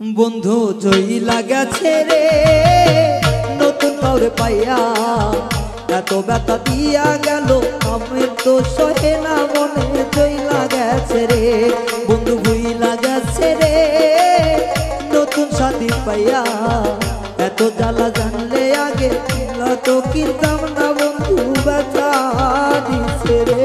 বন্ধু জইলা গেছে রে নতুন কাউরে পাইয়া, এত ব্যথা দিয়া গেল আমি তো সহে না মনে। জইলা গেছে রে বন্ধু ভুইলা গেছে রে নতুন সাথী পাইয়া, এত জ্বালা জানলে আগে তো কিনতাম না বন্ধু। ব্যথা দিছে রে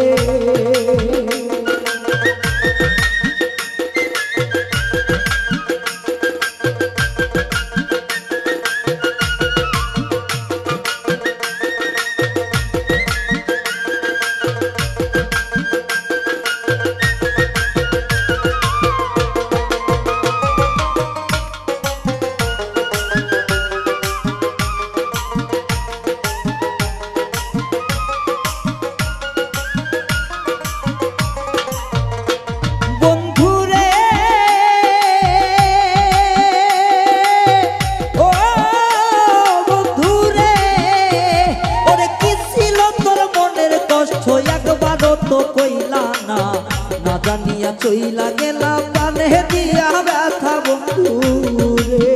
জানিয়া চইলা গেলা প্রাণে দিয়া ব্যথা বন্ধু রে।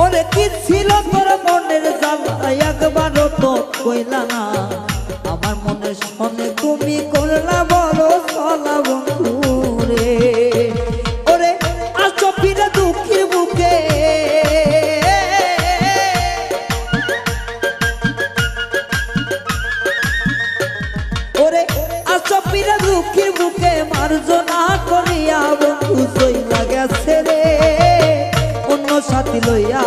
ওরে কি ছিল তোর মনের জ্বালা একবারও তো কইলা না, আমার মনে শোনে তুমি করলা বড় চলা বন্ধু রে। ওরে আসো ফিরে দুঃখের বুকে, ওরে আসো ফিরে দুঃখের বুকে মার্জনা করিয়া বন্ধু চইলা গেছে রে অন্য সাথী লইয়া।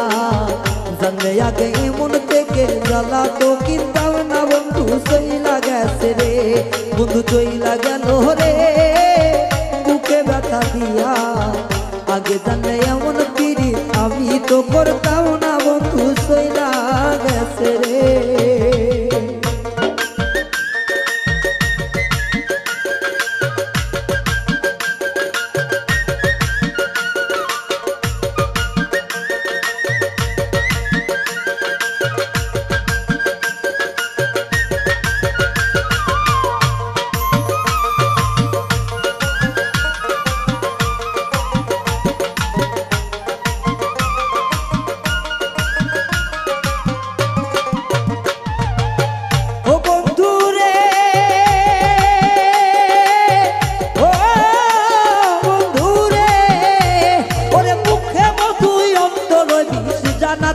জানলে আগে মন থেকে জ্বালা তো কিনতাম না বন্ধু। চইলা গেছে রে বন্ধু চইলা গেল রে বুকে ব্যথা দিয়া, আগে জানলে এমন পিড়ি আমি তো করতাম না বন্ধু। চইলা গেছে রে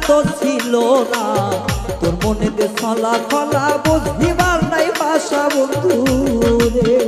তো ছিল না তোর মনে ফলা ফলা বুঝিবার নাই ভাষা বন্ধু রে।